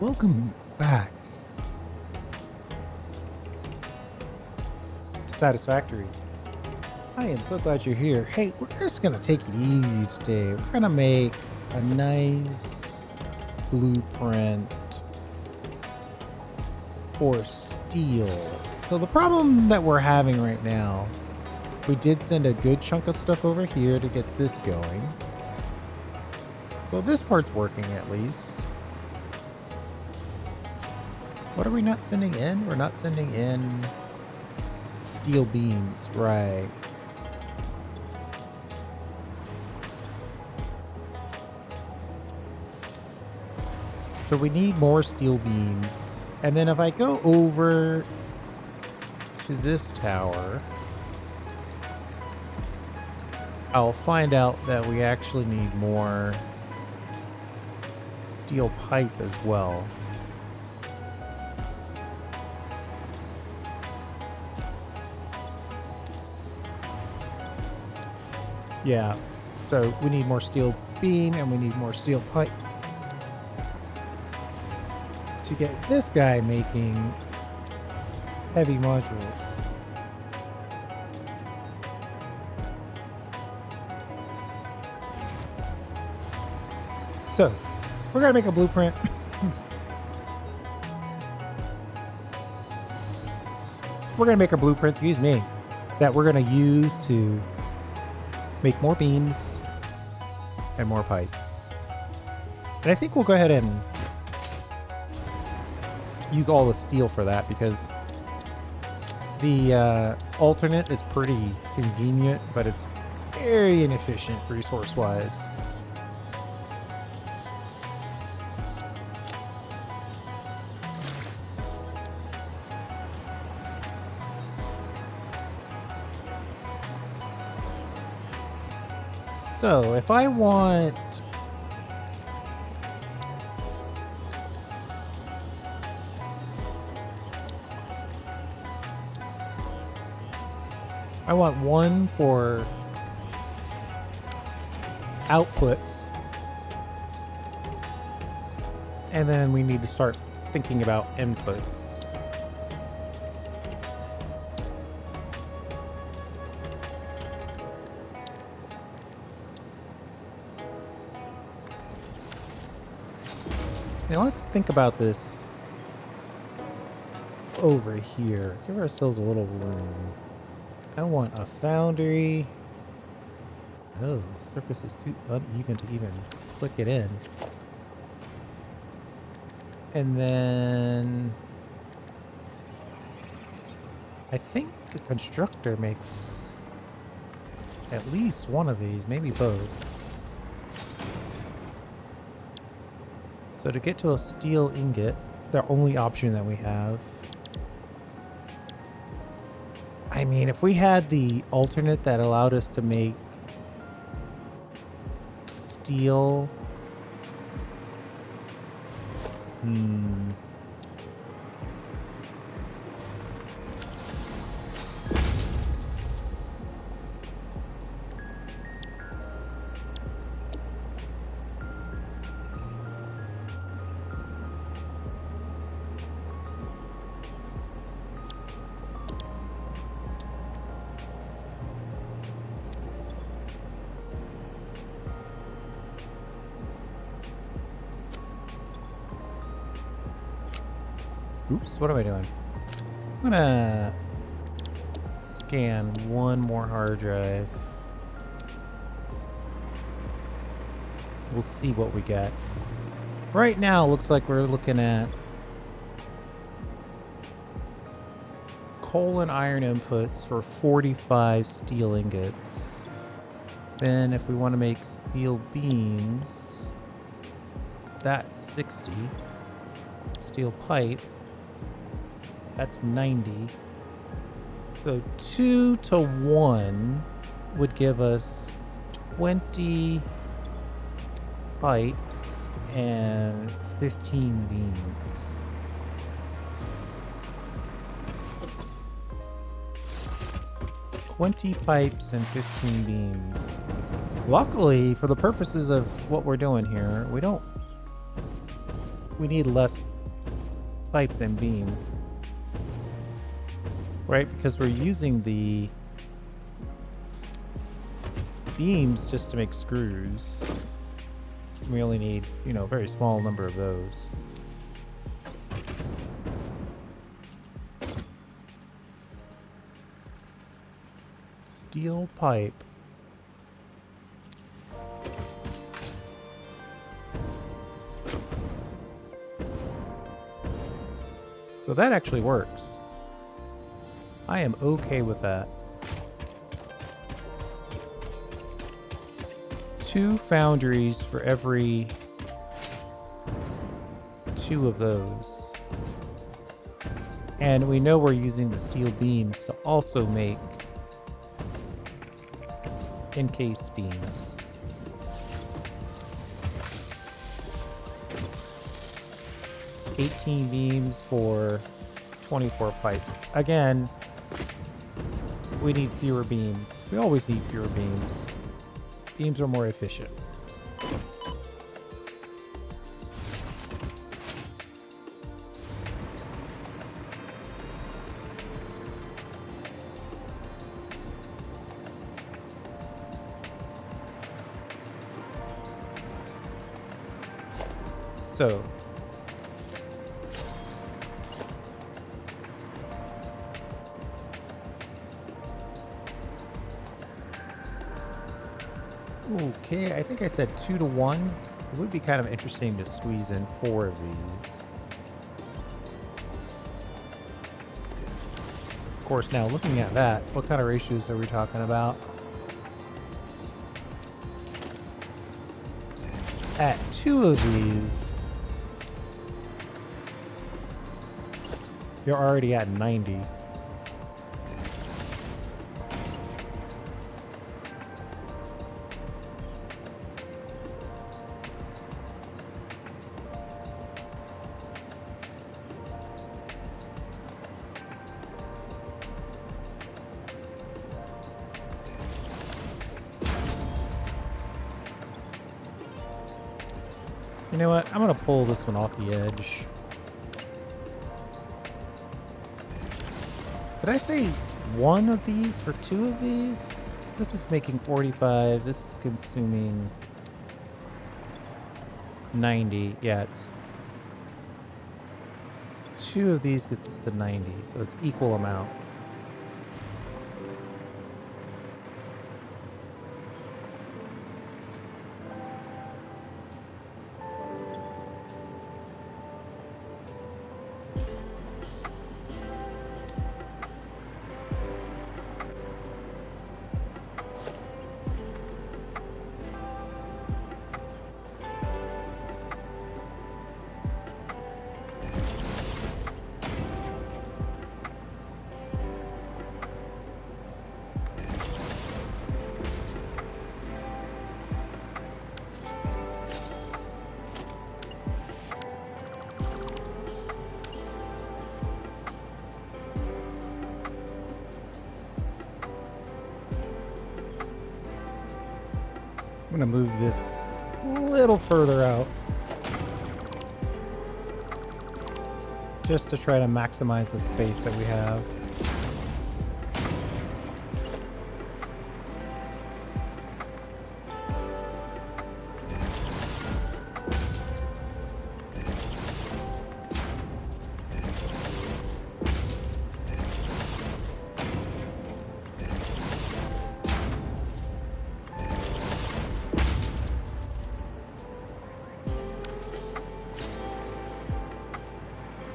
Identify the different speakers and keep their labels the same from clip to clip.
Speaker 1: Welcome back to Satisfactory. I am so glad you're here. Hey, we're just going to take it easy today. We're going to make a nice blueprint for steel. So the problem that we're having right now, we did send a good chunk of stuff over here to get this going. So this part's working at least. What are we not sending in? We're not sending in steel beams, right? So we need more steel beams. And then if I go over to this tower, I'll find out that we actually need more steel pipe as well. Yeah, so we need more steel beam and we need more steel pipe to get this guy making heavy modules. So we're gonna make a blueprint. We're gonna make a blueprint, excuse me, that we're gonna use to make more beams and more pipes. And I think we'll go ahead and use all the steel for that because the alternate is pretty convenient, but it's very inefficient resource-wise. So if I want one for outputs, and then we need to start thinking about inputs. Now let's think about this over here. Give ourselves a little room. I want a foundry. Oh, the surface is too uneven to even click it in. And then I think the constructor makes at least one of these, maybe both. So to get to a steel ingot, the only option that we have. I mean, if we had the alternate that allowed us to make steel. 'Oops, what am I doing? I'm gonna scan one more hard drive. We'll see what we get. Right now, looks like we're looking at coal and iron inputs for 45 steel ingots. Then if we want to make steel beams, that's 60. Steel pipe, that's 90. So 2 to 1 would give us 20 pipes and 15 beams. "20 pipes and 15 beams. Luckily, for the purposes of what we're doing here, we need less pipe than beam. Right? Because we're using the beams just to make screws. We only need, you know, a very small number of those. Steel pipe. So that actually works. I am okay with that. 2 foundries for every 2 of those. And we know we're using the steel beams to also make encased beams. $18 beams for 24 pipes. Again, we need fewer beams. We always need fewer beams. Beams are more efficient. So, okay, I think I said 2 to 1. It would be kind of interesting to squeeze in 4 of these. Of course, now looking at that, what kind of ratios are we talking about? At 2 of these, you're already at 90. You know what? I'm going to pull this one off the edge. Did I say 1 of these for 2 of these? This is making 45. This is consuming 90. Yeah, it's 2 of these gets us to 90, so it's equal amount. I'm going to move this a little further out, just to try to maximize the space that we have.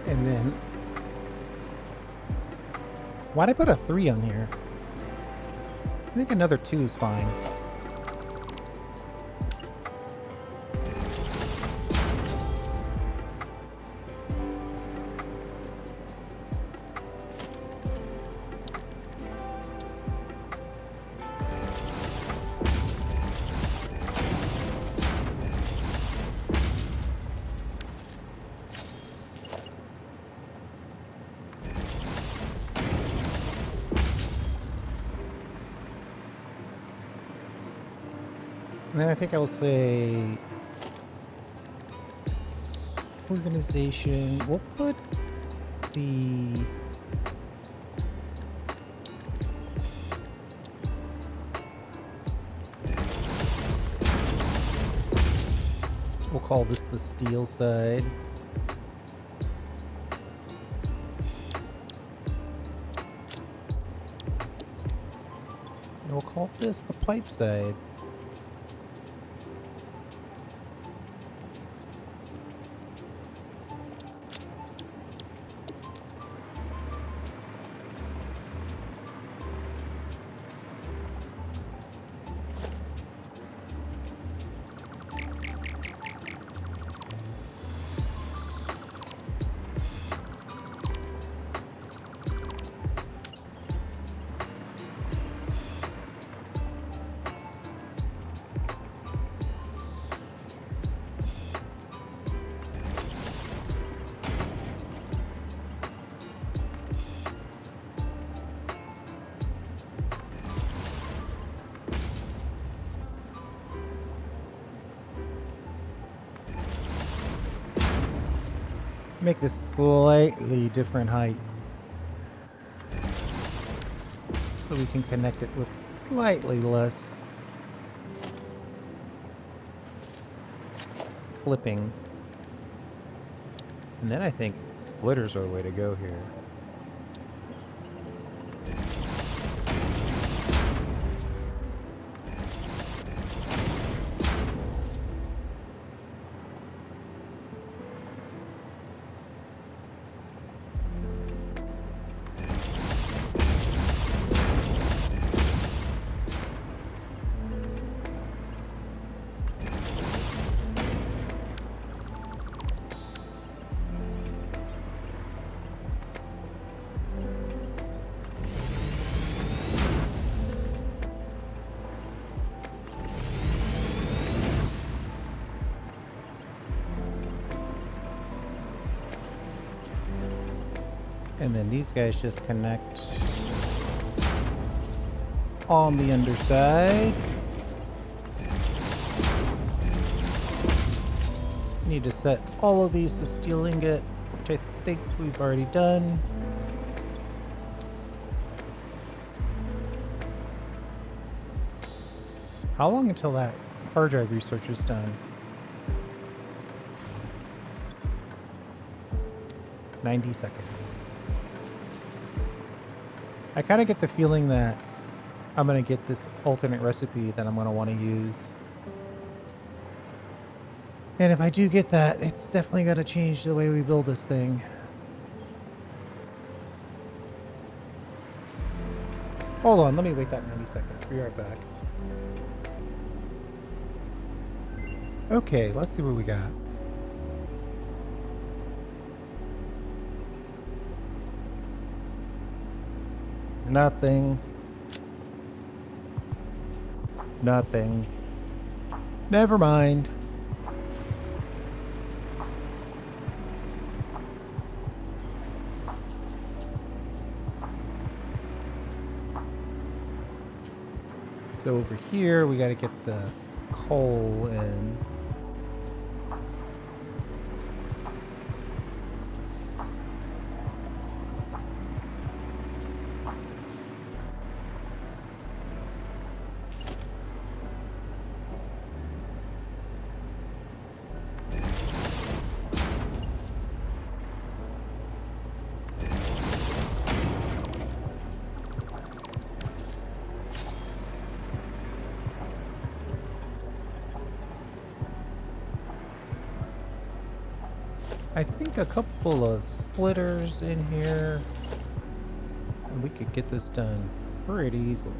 Speaker 1: And then, why'd I put a 3 on here? I think another 2 is fine. And then I think I will say organization. We'll put the... We'll call this the steel side. And we'll call this the pipe side. Make this slightly different height so we can connect it with slightly less clipping. And then I think splitters are the way to go here. And then these guys just connect on the underside. Need to set all of these to steel ingot, which I think we've already done. How long until that hard drive research is done? 90 seconds. I kind of get the feeling that I'm going to get this alternate recipe that I'm going to want to use. And if I do get that, it's definitely going to change the way we build this thing. Hold on, let me wait that 90 seconds. Be right back. Okay, let's see what we got. Nothing. Nothing. Never mind. So over here, we got to get the coal in. I think a couple of splitters in here, and we could get this done pretty easily.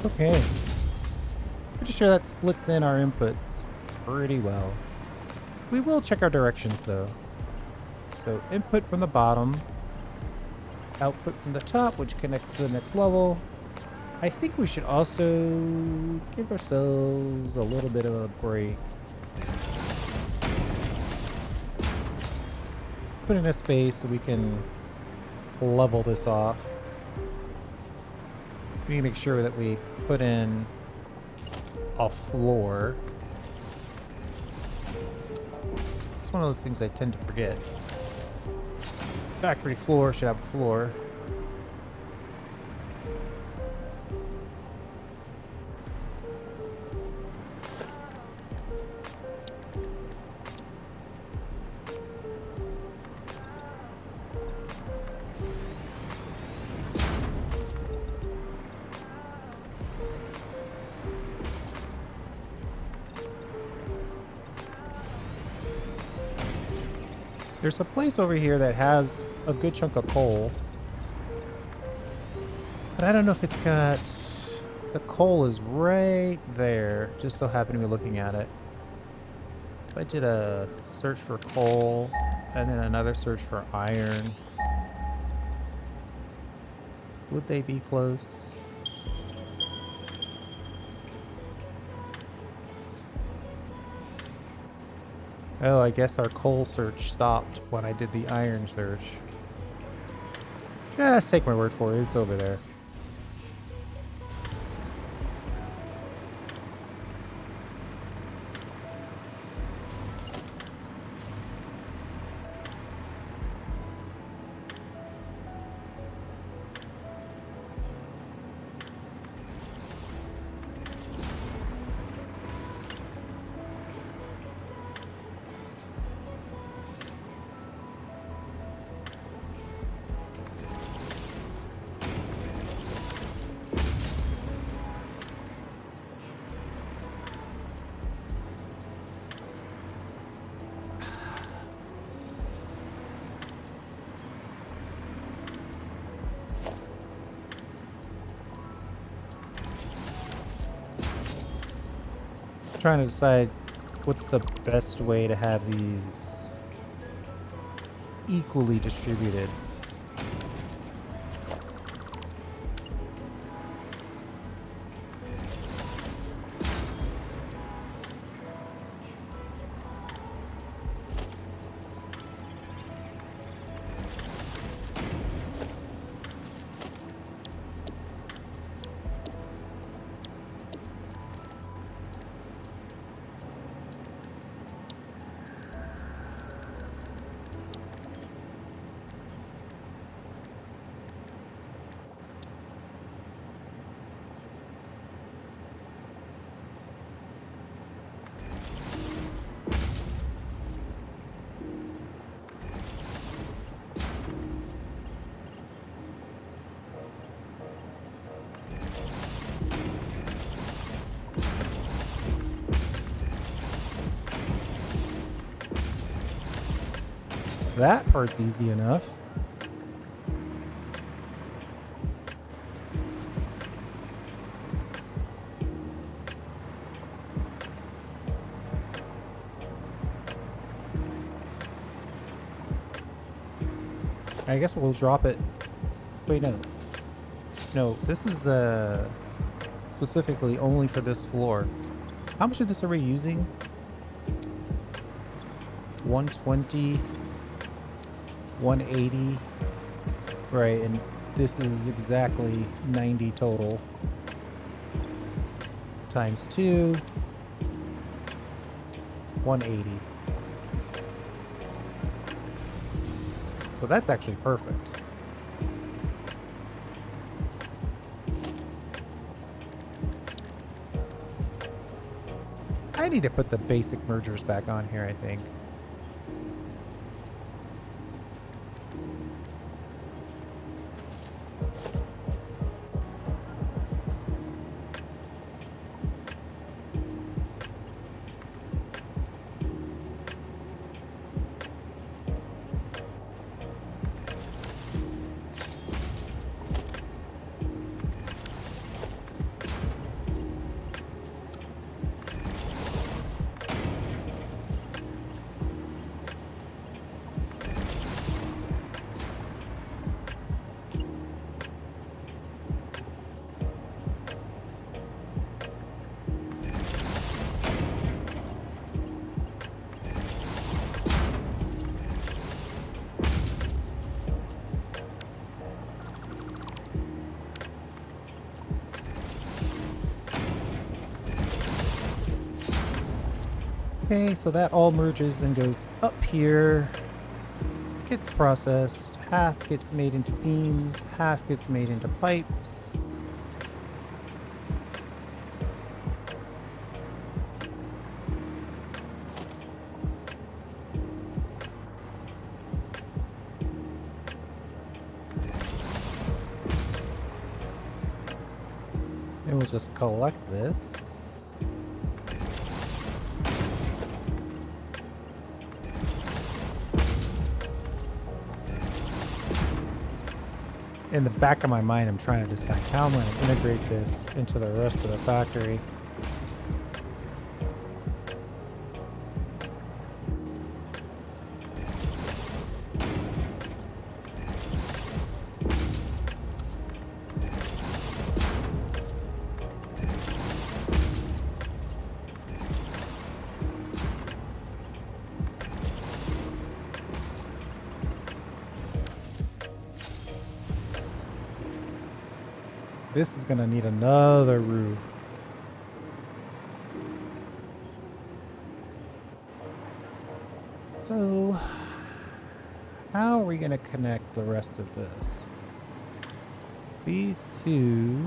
Speaker 1: Okay. Pretty sure that splits in our inputs pretty well. We will check our directions though. So input from the bottom, output from the top, which connects to the next level. I think we should also give ourselves a little bit of a break. Put in a space so we can level this off. We need to make sure that we put in a floor. It's one of those things I tend to forget. Factory floor should have a floor. There's a place over here that has a good chunk of coal. But I don't know if it's got... The coal is right there. Just so happen to be looking at it. If I did a search for coal and then another search for iron, would they be close? Oh, I guess our coal search stopped when I did the iron search. Just take my word for it. It's over there. Trying to decide what's the best way to have these equally distributed. That part's easy enough. I guess we'll drop it. Wait, no. No, this is specifically only for this floor. How much of this are we using? 120, 180. Right, and this is exactly 90 total. Times 2, 180. So that's actually perfect. I need to put the basic mergers back on here, I think. Okay, so that all merges and goes up here. Gets processed. Half gets made into beams. Half gets made into pipes. And we'll just collect this. In the back of my mind, I'm trying to decide how I'm going to integrate this into the rest of the factory. This is going to need another roof. So, how are we going to connect the rest of this? These two.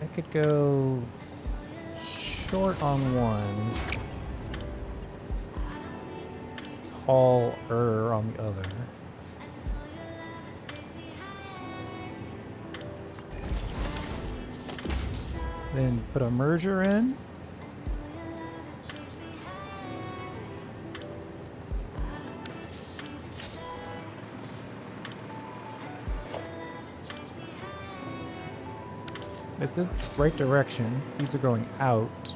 Speaker 1: I could go short on one. Taller on the other. Then put a merger in. Is this the right direction? These are going out.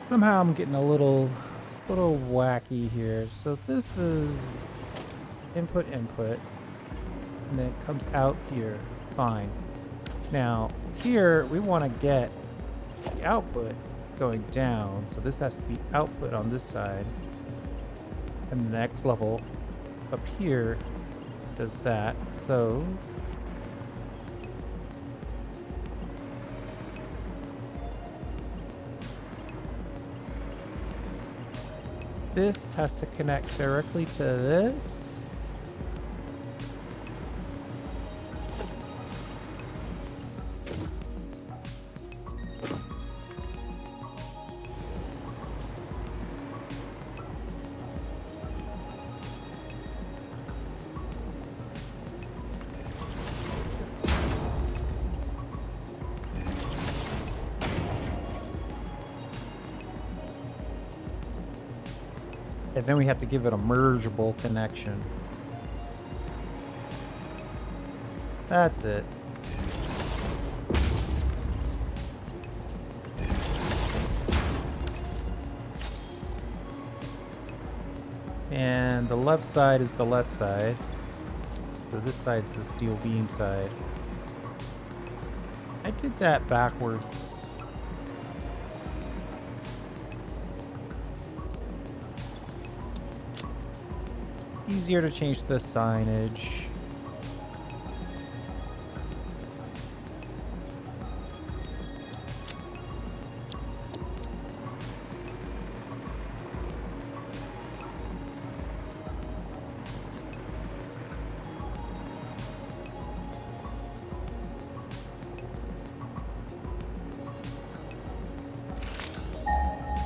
Speaker 1: Somehow I'm getting a little wacky here. So this is input, and then it comes out here. Fine. Now here we want to get the output going down. So this has to be output on this side. And the next level up here does that. So this has to connect directly to this. And then we have to give it a mergeable connection. That's it. And the left side is the left side. So this side's the steel beam side. I did that backwards. Easier to change the signage.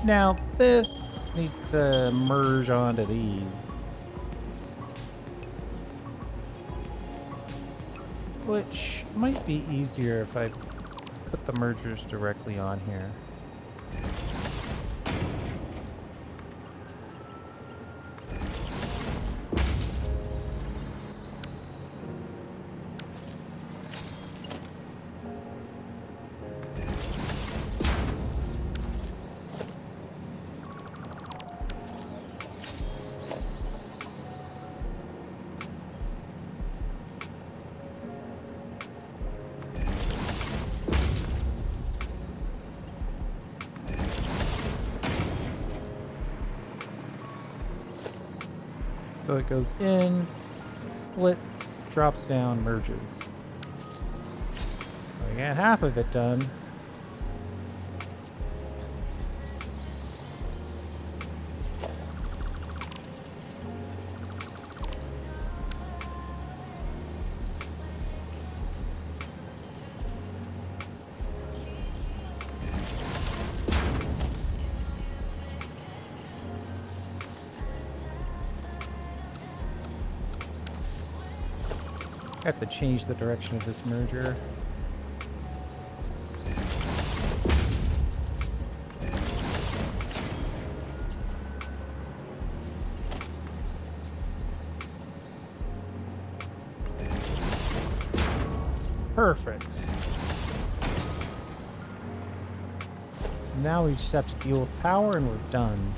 Speaker 1: Now this needs to merge onto these. Which might be easier if I put the mergers directly on here. So it goes in, splits, drops down, merges. We got half of it done. Have to change the direction of this merger. Perfect. Now we just have to deal with power and we're done.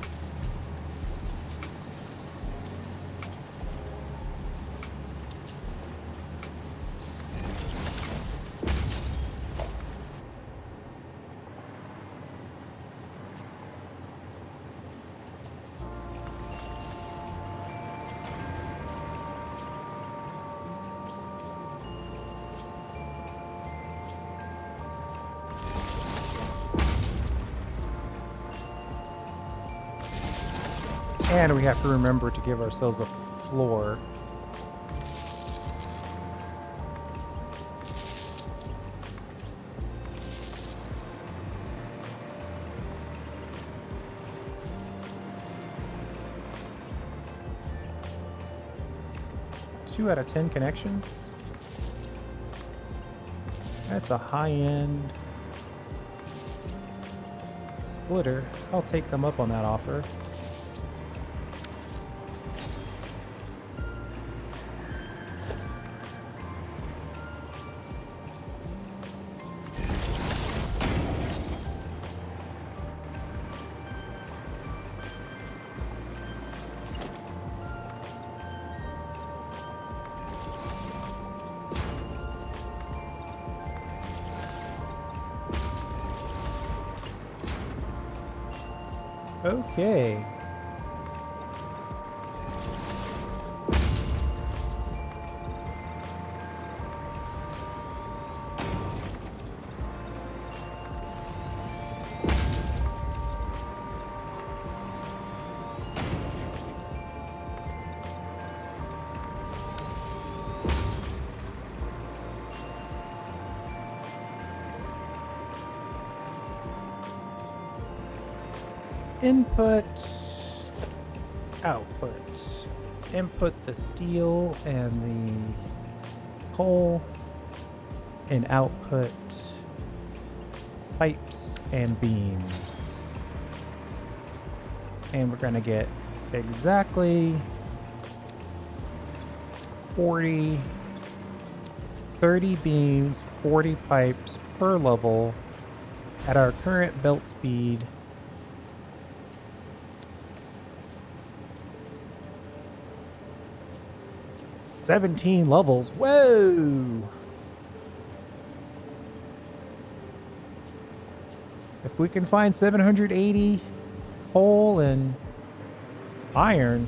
Speaker 1: And we have to remember to give ourselves a floor. Two out of 10 connections. That's a high-end splitter. I'll take them up on that offer. Okay. Input, output. Input the steel and the coal, and output pipes and beams. And we're gonna get exactly 30 beams, 40 pipes per level at our current belt speed. "17 levels. Whoa! If we can find 780 coal and iron,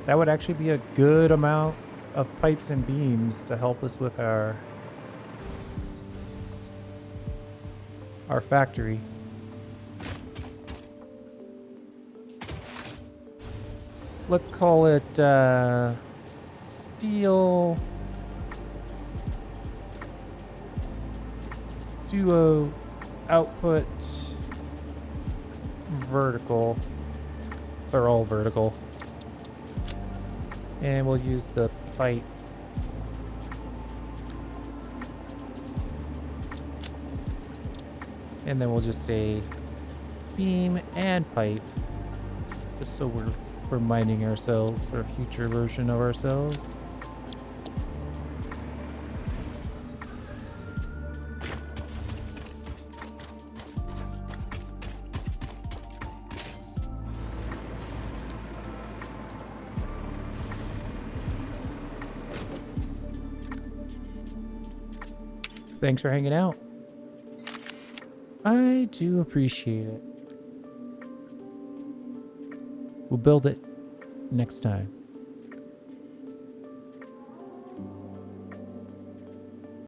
Speaker 1: that would actually be a good amount of pipes and beams to help us with our factory. Let's call it steel duo output vertical. They're all vertical. And we'll use the pipe. And then we'll just say beam and pipe. Just so we're reminding ourselves, or a future version of ourselves. Thanks for hanging out. I do appreciate it. We'll build it next time.